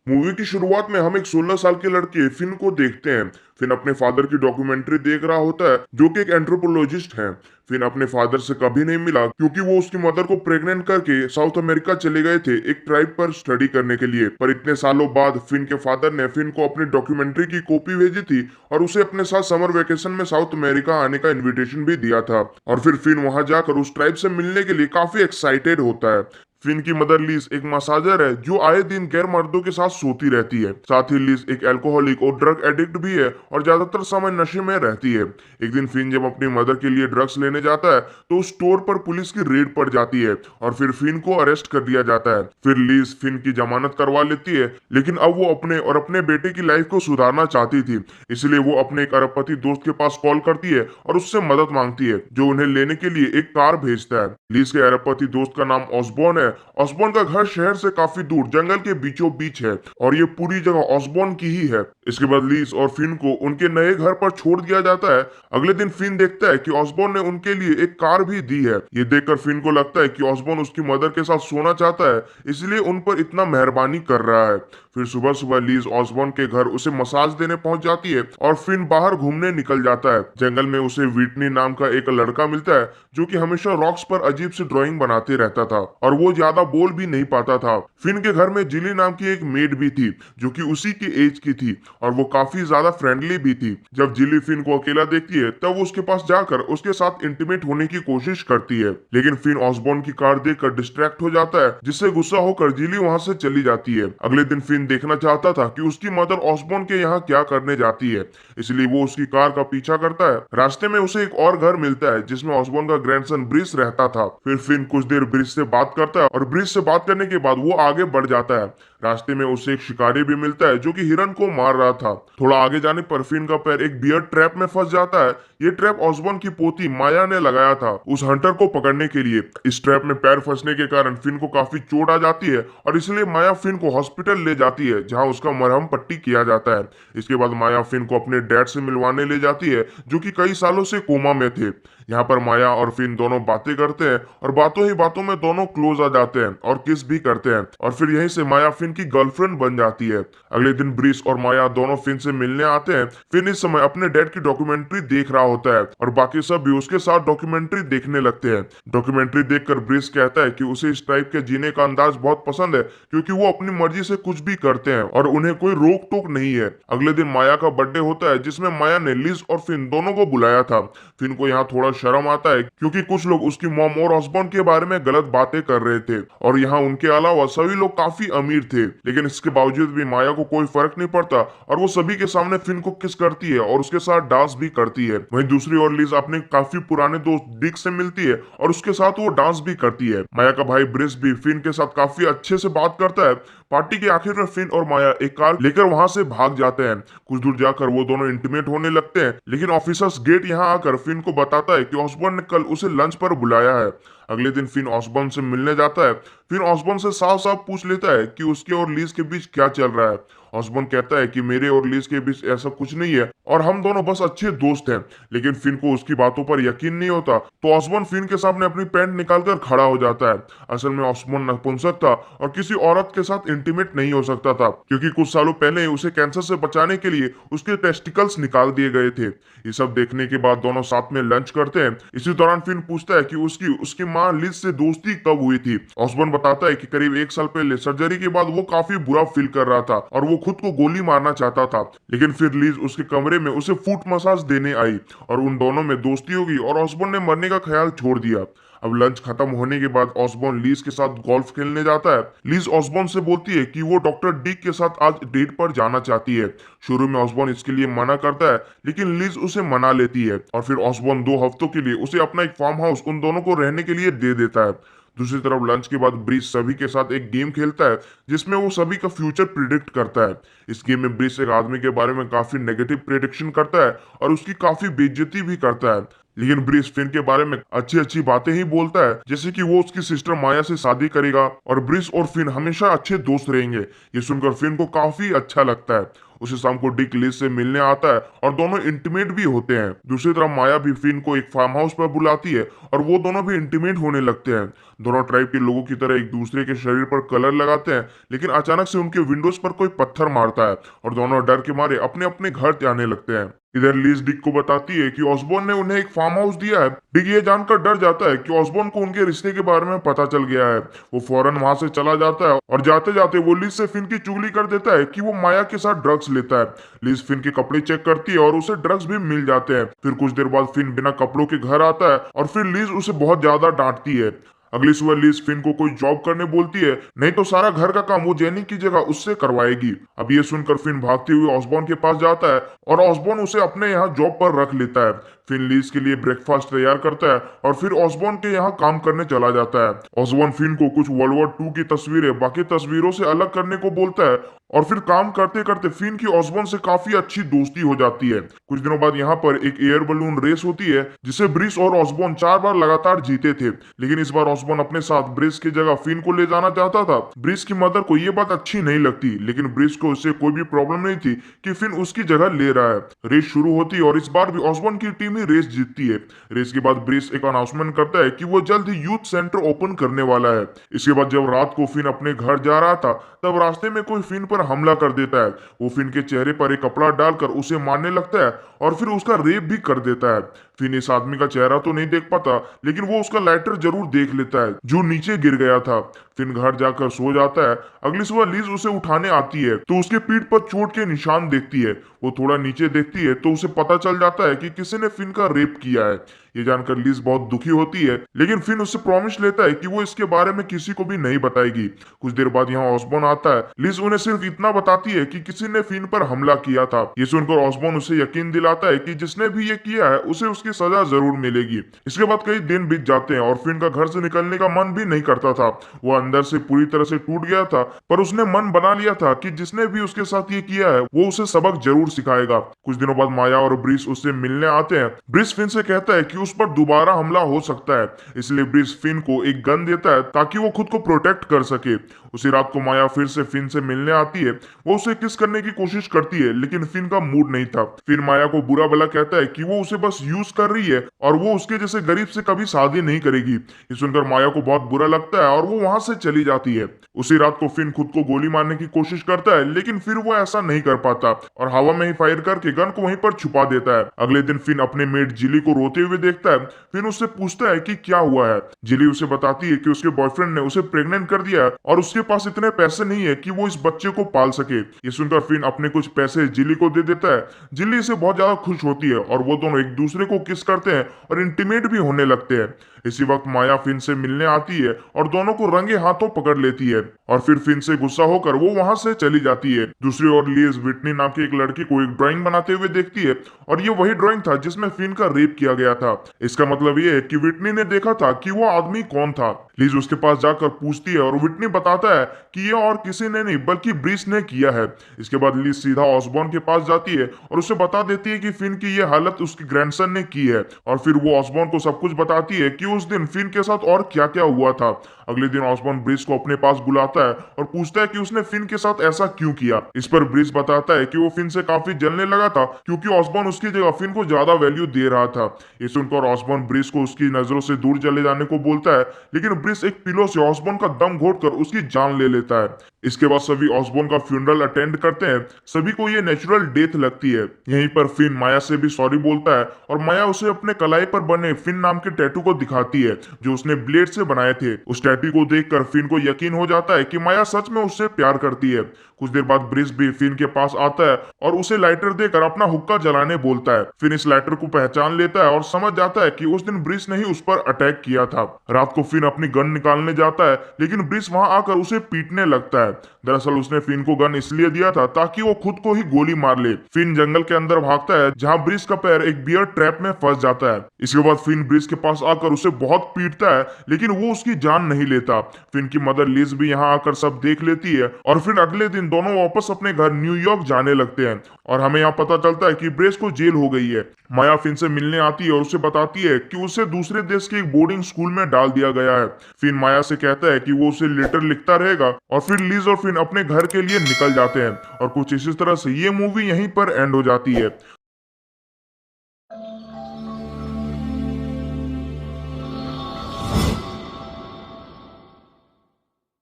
Movie की शुरुआत में हम एक 16 साल के लड़के फिन को देखते हैं। फिन अपने फादर की डॉक्यूमेंट्री देख रहा होता है, जो कि एक एंथ्रोपोलॉजिस्ट हैं। फिन अपने फादर से कभी नहीं मिला क्योंकि वो उसकी मदर को प्रेग्नेंट करके साउथ अमेरिका चले गए थे एक ट्राइब पर स्टडी करने के लिए। पर इतने सालों बाद फिन के फादर ने फिन को अपनी डॉक्यूमेंट्री की कॉपी भेजी थी और उसे अपने साथ समर वेकेशन में साउथ अमेरिका आने का इन्विटेशन भी दिया था। और फिर फिन वहां जाकर उस ट्राइब से मिलने के लिए काफी एक्साइटेड होता है। फिन की मदर लीज एक मसाजर है जो आए दिन गैर मर्दों के साथ सोती रहती है। साथ ही लीज एक अल्कोहलिक और ड्रग एडिक्ट भी है और ज्यादातर समय नशे में रहती है। एक दिन फिन जब अपनी मदर के लिए ड्रग्स लेने जाता है तो उस स्टोर पर पुलिस की रेड पड़ जाती है और फिर फिन को अरेस्ट कर दिया जाता है। फिर लीज फिन की जमानत करवा लेती है, लेकिन अब वो अपने और अपने बेटे की लाइफ को सुधारना चाहती थी। इसलिए वो अपने एक अरबपति दोस्त के पास कॉल करती है और उससे मदद मांगती है, जो उन्हें लेने के लिए एक कार भेजता है। लीज के अरबपति दोस्त का नाम ऑसबॉर्न है। ऑसबॉर्न का घर शहर से काफी दूर जंगल के बीचों बीच है और ये पूरी जगह ऑसबॉर्न की ही है। इसके बाद लीज और फिन को उनके नए घर पर छोड़ दिया जाता है। अगले दिन फिन देखता है कि ऑसबॉर्न ने उनके लिए एक कार भी दी है। ये देखकर फिन को लगता है कि ऑसबॉर्न उसकी मदर के साथ सोना चाहता है, इसलिए उन पर इतना मेहरबानी कर रहा है। फिर सुबह सुबह लीज ऑसबॉर्न के घर उसे मसाज देने पहुंच जाती है और फिन बाहर घूमने निकल जाता है। जंगल में उसे विटनी नाम का एक लड़का मिलता है जो कि हमेशा रॉक्स पर अजीब सी ड्राइंग बनाते रहता था और वो ज्यादा बोल भी नहीं पाता था। फिन के घर में जिली नाम की एक मेड भी थी जो कि उसी की एज की थी और वो काफी ज्यादा फ्रेंडली भी थी। जब जिली फिन को अकेला देखती है तब वो उसके पास जाकर उसके साथ इंटीमेट होने की कोशिश करती है, लेकिन फिन ऑसबॉर्न की कार देखकर डिस्ट्रैक्ट हो जाता है, जिससे गुस्सा होकर जिली वहां से चली जाती है। अगले दिन फिन देखना चाहता था कि उसकी मदर ऑसबॉर्न के यहाँ क्या करने जाती है, इसलिए वो उसकी कार का पीछा करता है। रास्ते में उसे एक और घर मिलता है जिसमें ऑसबॉर्न का ग्रैंडसन ब्रिस रहता था। फिर फिन कुछ देर ब्रिस से बात करता है और ब्रिस से बात करने के बाद वो आगे बढ़ जाता है। रास्ते में उसे एक शिकारी भी मिलता है जो कि हिरन को मार रहा था। थोड़ा आगे जाने पर फिन का पैर एक बियर ट्रैप में फंस जाता है। ये ट्रैप ऑसबॉर्न की पोती माया ने लगाया था उस हंटर को पकड़ने के लिए। इस ट्रैप में पैर फंसने के कारण फिन को काफी चोट आ जाती है और इसलिए माया फिन को हॉस्पिटल ले जाती है, जहां उसका मरहम पट्टी किया जाता है। इसके बाद माया फिन को अपने डैड से मिलवाने ले जाती है जो कि कई सालों से कोमा में थे। यहाँ पर माया और फिन दोनों बातें करते हैं और बातों ही बातों में दोनों क्लोज आ जाते हैं और किस भी करते हैं और फिर यहीं से माया फिन की गर्लफ्रेंड बन जाती है। अगले दिन ब्रिस और माया दोनों फिन से मिलने आते हैं। फिन इस समय अपने डैड की डॉक्यूमेंट्री देख रहा होता है और बाकी सब भी उसके साथ डॉक्यूमेंट्री देखने लगते हैं। डॉक्यूमेंट्री देखकर ब्रिस कहता है कि उसे इस टाइप के जीने का अंदाज बहुत पसंद है क्योंकि वो अपनी मर्जी से कुछ भी करते हैं और उन्हें कोई रोक टोक नहीं है। अगले दिन माया का बर्थडे होता है जिसमें माया ने लिज और फिन दोनों को बुलाया था। फिन को यहाँ थोड़ा शर्म आता है क्योंकि कुछ लोग उसकी मॉम और ऑसबॉर्न के बारे में गलत बातें कर रहे थे और यहाँ उनके अलावा सभी लोग काफी अमीर थे, लेकिन इसके बावजूद भी माया को कोई फर्क नहीं पड़ता और वो सभी के सामने फिन को किस करती है और उसके साथ डांस भी करती है। वहीं दूसरी ओर लिज अपने काफी पुराने दोस्त डिक से मिलती है और उसके साथ वो डांस भी करती है। माया का भाई ब्रिस भी फिन के साथ काफी अच्छे से बात करता है। पार्टी के आखिर में फिन और माया एक कार लेकर वहां से भाग जाते हैं। कुछ दूर जाकर वो दोनों इंटीमेट होने लगते हैं, लेकिन ऑफिसर्स गेट यहाँ आकर फिन को बताता है कि ऑसबॉर्न ने कल उसे लंच पर बुलाया है। अगले दिन फिन ऑसबॉर्न से मिलने जाता है। फिन ऑसबॉर्न से साफ साफ पूछ लेता है कि उसके और लीज के बीच क्या चल रहा है। ऑसबॉर्न कहता है कि मेरे और लीज के बीच ऐसा कुछ नहीं है और हम दोनों बस अच्छे दोस्त हैं, लेकिन फिन को उसकी बातों पर यकीन नहीं होता। तो ऑसबॉर्न फिन के सामने अपनी पैंट निकालकर खड़ा हो जाता है। असल में ऑसबॉर्न नपुंसक था और किसी औरत के साथ इंटीमेट नहीं हो सकता था क्योंकि कुछ सालों पहले उसे कैंसर से बचाने के लिए उसके टेस्टिकल्स निकाल दिए गए थे। ये सब देखने के बाद दोनों साथ में लंच करते हैं। इसी दौरान फिन पूछता है कि उसकी उसकी माँ लिज से दोस्ती कब हुई थी। ऑसबॉर्न बताता है कि करीब 1 साल पहले सर्जरी के बाद वो काफी बुरा फील कर रहा था और वो खुद को गोली मारना चाहता था, लेकिन फिर लीज उसके कमरे में उसे फुट मसाज देने आई और उन दोनों में दोस्ती होगी और ऑसबॉर्न ने मरने का ख्याल छोड़ दिया। अब लंच खत्म होने के बाद ऑसबॉर्न लीज के साथ गोल्फ खेलने जाता है। लीज ऑसबॉर्न से बोलती है कि वो डॉक्टर डिक के साथ आज डेट पर जाना चाहती है। शुरू में ऑसबॉर्न इसके लिए मना करता है, लेकिन लीज उसे मना लेती है और फिर ऑसबॉर्न 2 हफ्तों के लिए उसे अपना एक फार्म हाउस उन दोनों को रहने के लिए दे देता है। दूसरी तरफ लंच के बाद ब्रिस सभी के साथ एक गेम खेलता है जिसमें वो सभी का फ्यूचर प्रिडिक्ट करता है। इस गेम में ब्रिस एक आदमी के बारे में काफी नेगेटिव प्रिडिक्शन करता है और उसकी काफी बेइज्जती भी करता है, लेकिन ब्रिस फिन के बारे में अच्छी अच्छी बातें ही बोलता है, जैसे कि वो उसकी सिस्टर माया से शादी करेगा और ब्रिस और फिन हमेशा अच्छे दोस्त रहेंगे। ये सुनकर फिन को काफी अच्छा लगता है उसे शाम को डिक लिज से मिलने आता है और दोनों इंटीमेट भी होते हैं। दूसरी तरफ माया भी फिन को एक फार्म हाउस पर बुलाती है और वो दोनों भी इंटीमेट होने लगते हैं। दोनों ट्राइब के लोगों की तरह एक दूसरे के शरीर पर कलर लगाते हैं, लेकिन अचानक से उनके विंडोज पर कोई पत्थर मारता है और दोनों डर के मारे अपने अपने घर जाने लगते हैं। इधर लीज डिक को बताती है कि ऑसबॉर्न ने उन्हें एक फार्म हाउस दिया है। डिक ये जानकर डर जाता है कि ऑसबॉर्न को उनके रिश्ते के बारे में पता चल गया है। वो फौरन वहां से चला जाता है और जाते जाते वो लीज से फिन की चुगली कर देता है कि वो माया के साथ ड्रग्स लेता है। लीज फिन के कपड़े चेक करती है और उसे ड्रग्स भी मिल जाते हैं। फिर कुछ देर बाद फिन बिना कपड़ों के घर आता है और फिर लीज उसे बहुत ज्यादा डांटती है। अगली सुबह लीज फिन को कोई जॉब करने बोलती है, नहीं तो सारा घर का काम वो जेनी की जगह उससे करवाएगी। अब ये सुनकर फिन भागते हुए ऑसबॉर्न के पास जाता है और ऑसबॉर्न उसे अपने यहाँ जॉब पर रख लेता है। फिन लीज के लिए ब्रेकफास्ट तैयार करता है और फिर ऑसबॉर्न के यहाँ काम करने चला जाता है। ऑसबॉर्न फिन को कुछ वर्ल्ड वॉर 2 की तस्वीरें बाकी तस्वीरों से अलग करने को बोलता है और फिर काम करते करते फिन की ऑसबॉर्न से काफी अच्छी दोस्ती हो जाती है। कुछ दिनों बाद यहाँ पर एक एयर बलून रेस होती है जिसे ब्रिस और ऑसबॉर्न 4 बार लगातार जीते थे, लेकिन इस बार ऑसबॉर्न अपने साथ ब्रिस की जगह फिन को ले जाना चाहता था। ब्रिस की मदर को ये बात अच्छी नहीं लगती, लेकिन ब्रिस को इससे कोई भी प्रॉब्लम नहीं थी कि फिन उसकी जगह ले रहा है। रेस शुरू होती है और इस बार भी ऑसबॉर्न की टीम ही रेस जीतती है। रेस के बाद ब्रिस एक अनाउंसमेंट करता है कि वो जल्द ही यूथ सेंटर ओपन करने वाला है। इसके बाद जब रात को फिन अपने घर जा रहा था तब रास्ते में कोई फिन पर हमला कर देता है। वो फिन के चेहरे पर एक कपड़ा डालकर उसे मारने लगता है और फिर उसका रेप भी कर देता है। फिन इस आदमी का चेहरा तो नहीं देख पाता, लेकिन वो उसका लाइटर जरूर देख लेता है जो नीचे गिर गया था। फिन घर जाकर सो जाता है। अगली सुबह लीज उसे उठाने आती है तो उसके पीठ पर चोट के निशान देखती है। वो थोड़ा नीचे देखती है तो उसे पता चल जाता है कि किसी ने फिन का रेप किया है। ये जानकर लीज बहुत दुखी होती है, लेकिन फिन उससे प्रॉमिस लेता है कि वो इसके बारे में किसी को भी नहीं बताएगी। कुछ देर बाद यहाँ ऑसबॉर्न आता है। लीज उन्हें सिर्फ इतना बताती है कि किसी ने फिन पर हमला किया था। ये सुनकर ऑसबॉर्न उसे यकीन दिलाता है कि जिसने भी ये किया है उसे उसकी सजा जरूर मिलेगी। इसके बाद कई दिन बीत जाते हैं और फिन का घर से निकलने का मन भी नहीं करता था। वो अंदर से पूरी तरह से टूट गया था, पर उसने मन बना लिया था कि जिसने भी उसके साथ ये किया है वो उसे सबक जरूर सिखाएगा। कुछ दिनों बाद माया और ब्रिस उससे मिलने आते हैं। ब्रिस फिन से कहता है कि उस पर दोबारा हमला हो सकता है, इसलिए ब्रिस फिन को एक गन देता है ताकि वो खुद को प्रोटेक्ट कर सके। उसी रात को माया फिर से फिन से मिलने आती है। वो उसे किस करने की कोशिश करती है, लेकिन फिन का मूड नहीं था। फिर माया को बुरा भला कहता है कि वो उसे बस यूज कर रही है और वो उसके जैसे गरीब से कभी शादी नहीं करेगी। ये सुनकर माया को बहुत बुरा लगता है और वो वहां से चली जाती है। उसी रात को फिन खुद को गोली मारने की कोशिश करता है, लेकिन फिर वो ऐसा नहीं कर पाता और हवा में ही फायर करके गन को वहीं पर छुपा देता है। अगले दिन फिन अपने मेट जिली को रोते हुए देखता है। फिन उससे पूछता है कि क्या हुआ है। जिली उसे बताती है कि उसके बॉयफ्रेंड ने उसे प्रेग्नेंट कर दिया है और उसके पास इतने पैसे नहीं है कि वो इस बच्चे को पाल सके। ये सुनकर फिन अपने कुछ पैसे जिली को दे देता है। जिली इसे बहुत ज्यादा खुश होती है और वो दोनों एक दूसरे को किस करते हैं और इंटीमेट भी होने लगते हैं। इसी वक्त माया फिन से मिलने आती है और दोनों को रंगे हाथों पकड़ लेती है और फिर फिन से गुस्सा होकर वो वहां से चली जाती है। दूसरी ओर लीज विटनी नाम की एक लड़की को एक ड्राइंग बनाते हुए देखती है और ये वही ड्राइंग था जिसमें फिन का रेप किया गया था। इसका मतलब ये है कि विटनी ने देखा था कि वो आदमी कौन था। लीज उसके पास जाकर पूछती है और विटनी बताता है कि ये और किसी ने नहीं बल्कि ब्रिस ने किया है। इसके बाद लीज सीधा ऑसबॉर्न के पास जाती है और उसे बता देती है कि फिन की ये हालत उसके ग्रैंडसन ने की है और फिर वो ऑसबॉर्न को सब कुछ बताती है कि उस दिन फिन के साथ और क्या क्या हुआ था। अगले दिन ऑसबॉर्न ब्रिस को अपने पास बुलाता है और पूछता है कि उसने फिन के साथ ऐसा क्यों किया। इस पर ब्रिस बताता है कि वो फिन से काफी जलने लगा था क्योंकि ऑसबॉर्न उसकी जगह फिन को ज्यादा वैल्यू दे रहा था। ये सुनकर ऑसबॉर्न ब्रिस को उसकी नजरों से दूर चले जाने को बोलता है, लेकिन ब्रिस एक पिलो से ऑसबॉर्न का दम घोटकर उसकी जान ले लेता है। इसके बाद सभी ऑसबॉर्न का फ्यूनरल अटेंड करते हैं। सभी को ये नेचुरल डेथ लगती है। यहीं पर फिन माया से भी सॉरी बोलता है और माया उसे अपने कलाई पर बने फिन नाम के टैटू को दिखाती है जो उसने ब्लेड से बनाए थे। उस टैटू को देखकर फिन को यकीन हो जाता है कि माया सच में उससे प्यार करती है। कुछ देर बाद ब्रिस भी फिन के पास आता है और उसे लाइटर देकर अपना हुक्का जलाने बोलता है। फिन इस लाइटर को पहचान लेता है और समझ जाता है कि उस दिन ब्रिस ने ही उस पर अटैक किया था। रात को फिन अपनी गन निकालने जाता है, लेकिन ब्रिस वहां आकर उसे पीटने लगता है। दरअसल उसने फिन को गन इसलिए दिया था ताकि वो खुद को ही गोली मार ले। फिन जंगल के अंदर भागता है जहां ब्रिस का पैर एक बियर ट्रैप में फंस जाता है। इसके बाद फिन ब्रिस के पास आकर उसे बहुत पीटता है, लेकिन वो उसकी जान नहीं लेता। फिन की मदर लिज भी यहाँ आकर सब देख लेती है और फिर अगले दिन दोनों वापस अपने घर न्यूयॉर्क जाने लगते हैं और हमें यहाँ पता चलता है कि ब्रिस को जेल हो गई है। माया फिन से मिलने आती है और उसे बताती है कि उसे दूसरे देश के एक बोर्डिंग स्कूल में डाल दिया गया है। फिन माया से कहता है कि वो उसे लेटर लिखता रहेगा और फिर लिज और फिन अपने घर के लिए निकल जाते हैं और कुछ इसी तरह से ये मूवी यहीं पर एंड हो जाती है।